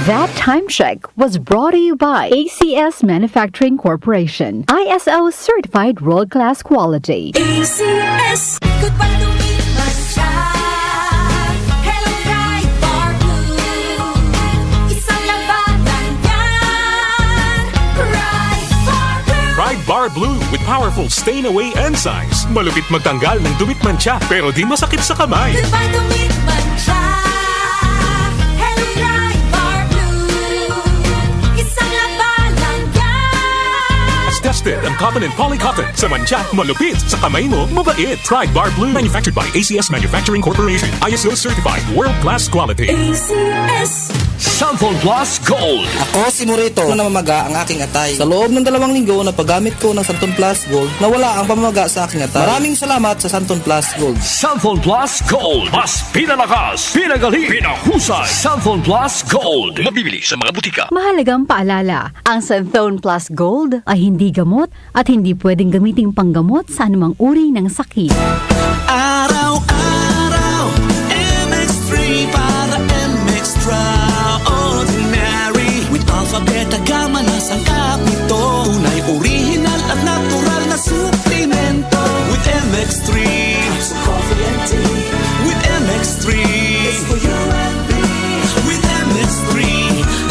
That time check was brought to you by ACS Manufacturing Corporation, ISO certified world-class quality. ACS, goodbye to me, Mancha. Hello, Pride Bar Blue. Isang labanan yan. Pride Bar Blue with powerful stain-away enzymes. Malupit magtanggal ng dumit mancha pero di masakit sa kamay. Goodbye to me, Mancha. Hello, Pride Bar Blue. Isang labanan yan. As tested ang cotton and polycotton. Sa mancha, malupit. Sa kamay mo, mabait. Pride Bar Blue. Manufactured by ACS Manufacturing Corporation. ISO certified world-class quality. ACS. Cellphone Plus Gold. Ako si Morito na namamaga ang aking atay. Sa loob ng 2 linggo na paggamit ko ng Santon Plus Gold, nawala ang pamamaga sa aking atay. Maraming salamat sa Santon Plus Gold. Cellphone Plus Gold. Mas pinalakas, pinagaling, pinahusay. Cellphone Plus Gold. Mabibili sa mga butika. Mahalagang paalala, ang Santhone Plus Gold ay hindi gamot at hindi pwedeng gamiting panggamot sa anumang uri ng sakit. Araw-araw, MX3 para extraordinary. With Alpha Beta Gamma na sangkap nito. Tunay, original at natural na suplemento. With MX3, so coffee and tea. With MX3, it's for you and me. With MX3,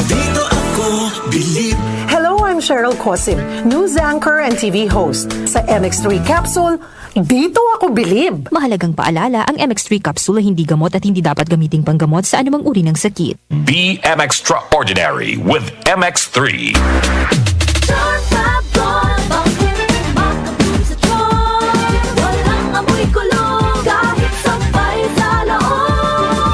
dito ako believe. Hello, I'm Cheryl Cosim, news anchor and TV host. Sa MX3 Capsule, dito ako bilib. Mahalagang paalala, ang MX3 capsule ay hindi gamot at hindi dapat gamiting panggamot sa anumang uri ng sakit. Be extraordinary with MX3. Charm Fab Gold, bakit makabloom sa charm? Walang amoy kulog, kahit sampay sa loob.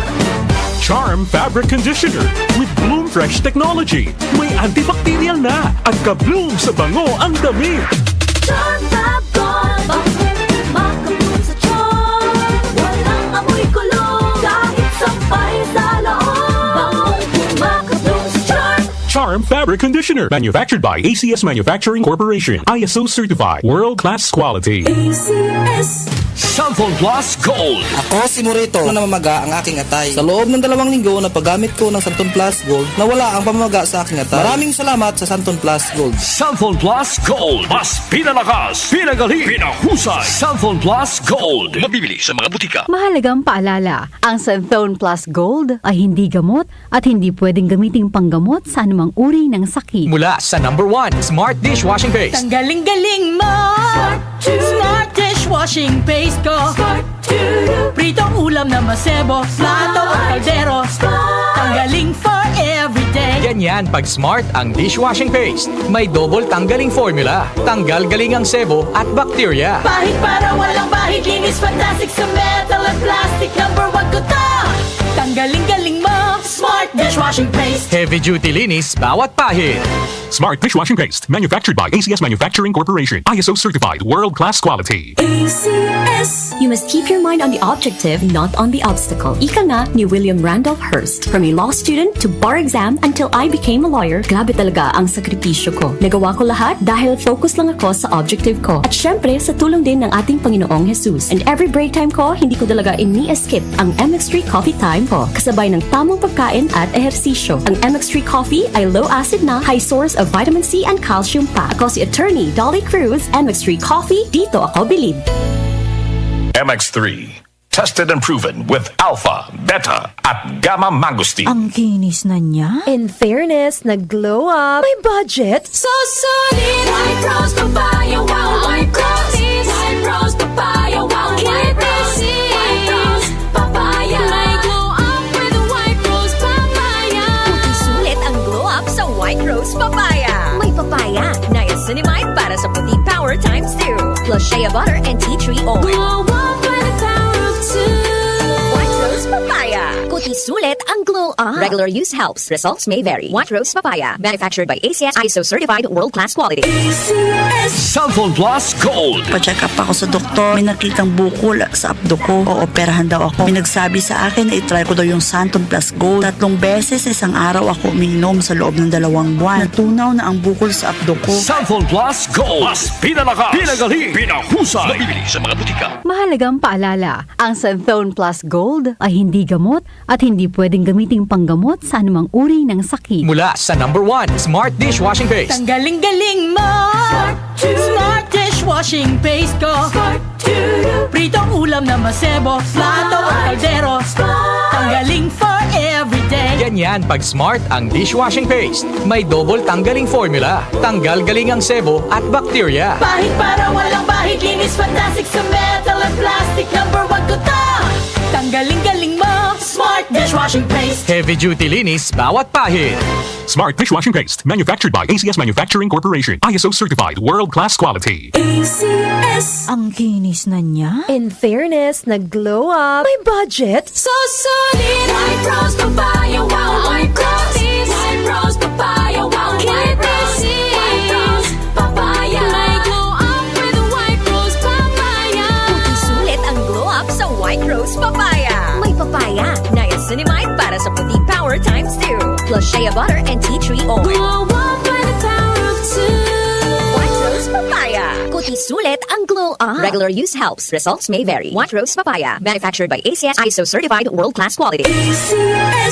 Charm Fabric Conditioner with Bloom Fresh Technology. May antibacterial na at ka-bloom sa bango ang damit. Charm Fab Gold, bakit makabloom sa charm? Walang amoy kulog, kahit sampay sa loob. Makabloom sa charm. Charm Fabric Conditioner. Manufactured by ACS Manufacturing Corporation. ISO certified world-class quality. ACS. Cellphone Plus Gold. Ako si Morito na namamaga ang aking atay. Sa loob ng 2 linggo na paggamit ko ng Santon Plus Gold, nawala ang pamamaga sa aking atay. Maraming salamat sa Santon Plus Gold. Cellphone Plus Gold. Mas pinalakas, pinagaling, pinahusay. Cellphone Plus Gold. Mabibili sa mga butika. Mahalagang paalala, ang Santhone Plus Gold ay hindi gamot at hindi pwedeng gamiting panggamot sa anumang uri ng sakit. Mula sa number 1, Smart Dishwashing Paste. Tanggaling-galing mo. Smart dishwashing paste ko. Pritong ulam na masebo, plato at kaldero. Tanggaling for everyday. Ganyan pag Smart ang dishwashing paste. May double tanggaling formula. Tanggal galing ang sebo at bacteria. Pahit para walang bahid, linis fantastic sa metal at plastic. Number 1 ko to. Tanggaling-galing mo. Smart dishwashing paste. Heavy duty linis bawat pahid. Smart Dishwashing Paste. Manufactured by ACS Manufacturing Corporation. ISO certified world-class quality. ACS. You must keep your mind on the objective, not on the obstacle. Ika nga ni William Randolph Hearst. From a law student to bar exam until I became a lawyer, grabe talaga ang sakripisyo ko. Nagawa ko lahat dahil focus lang ako sa objective ko. At syempre, sa tulong din ng ating Panginoong Jesus. And every break time ko, hindi ko talaga ini-skip ang MX3 coffee time ko. Kasabay ng tamang pagkain at ehersisyo. Ang MX3 coffee ay low acid na, high source of vitamin C and calcium pa. Ako si Attorney Dolly Cruz, MX3 Coffee, dito ako bilib. MX3. Tested and proven with Alpha, Beta at Gamma Mangosteen. Ang kinis na niya. In fairness, nag-glow up. May budget. So solid. White Rose Papaya, wow. White Rose. White Rose Papaya, wow. White Rose. White Rose Papaya. May glow up with White Rose Papaya. Puti sulit ang glow up sa White Rose Papaya. May papaya, niacinamide para sa puti power times 2. Plus shea butter and tea tree oil. Glow up by the power of 2. White Rose Papaya. Puti sulit ang glow up. Regular use helps. Results may vary. White Rose Papaya. Manufactured by ACS ISO certified world-class quality. ACS. Cellphone Plus Gold. Pa-check up ako sa doktor. May nakitang bukol sa abdo ko. Ooperahan daw ako. May nagsabi sa akin na itry ko daw yung Santon Plus Gold. 3 beses isang araw ako umiinom sa loob ng 2 buwan. Natunaw na ang bukol sa abdo ko. Cellphone Plus Gold. Mas pinalakas, pinagaling, pinahusay. Mabibili sa mga butika. Mahalagang paalala, ang Santhone Plus Gold ay hindi gamot at hindi pwedeng gamiting panggamot sa anumang uri ng sakit. Mula sa number 1, Smart Dishwashing Paste. Ang galing-galing mo! Smart dishwashing paste ko! Pritong ulam na masebo, plato o kaldero. Tanggaling for everyday. Ganyan pag Smart ang dishwashing paste. May double tanggaling formula. Tanggal galing ang sebo at bakterya. Bahid para walang bahid, linis fantastic sa metal at plastic. Number 1 ko to! Tanggaling-galing mo! Smart dishwashing paste. Heavy duty linis bawat pahid. Smart Dishwashing Paste, manufactured by ACS Manufacturing Corporation. ISO certified, world-class quality. ACS. Ang kinis na niya. In fairness, nag-glow up. May budget. So solid. White rose papaya, wow. White rose. White rose papaya, wow. White rose. White rose papaya. May glow up with white rose papaya. Sulit ang glow up sa White Rose Papaya. May papaya, niacinamide para sa puting power times 2, plus shea butter and tea tree oil. Glow up by the power of 2. White Rose Papaya. Kuti sulit ang glow up. Regular use helps. Results may vary. White Rose Papaya. Manufactured by ACS ISO certified world-class quality.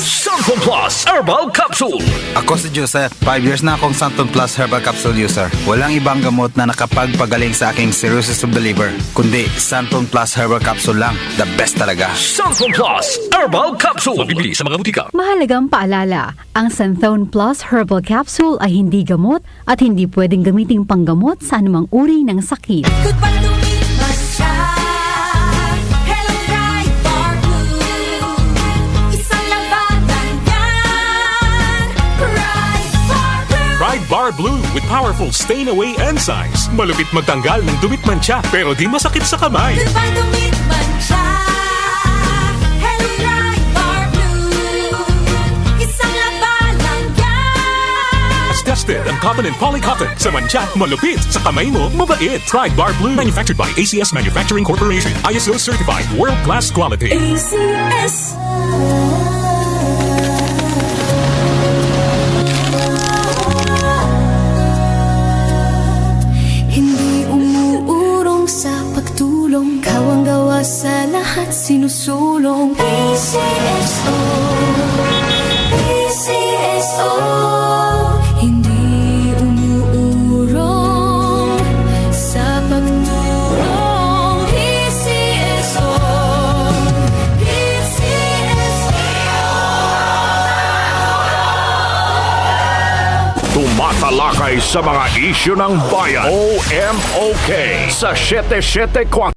Santon Plus Herbal Capsule. Ako si Joseph. 5 years na akong Santon Plus Herbal Capsule user. Walang ibang gamot na nakapagpagaling sa aking cirrhosis of the liver, kundi Santon Plus Herbal Capsule lang. The best talaga. Santon Plus Herbal Capsule. Mabibili sa mga butika. Mahalagang paalala, ang Santhone Plus Herbal Capsule ay hindi gamot at hindi pwedeng gamiting panggamot sa anumang uri ng sakit. Good pa lumipas siya. Hello, bright bar blue. Isang labanan yan. Bright bar blue. Pride Bar Blue with powerful stain-away enzymes. Malupit magtanggal ng dumit mancha pero di masakit sa kamay. Good pa lumipas siya. Hello, bright bar blue. Isang labanan yan. As tested ang cotton and polycotton. Sa mancha, malupit. Sa kamay mo, mabait. Pride Bar Blue, manufactured by ACS Manufacturing Corporation. ISO certified, world-class quality. ACS. Hindi umuurong sa pagtulong, ikaw ang gawa sa lahat sinusulong. PCSO, PCSO. Hindi umuurong sa pagtulong. PCSO, Tumatalakay sa mga isyu ng bayan. OMOK sa 774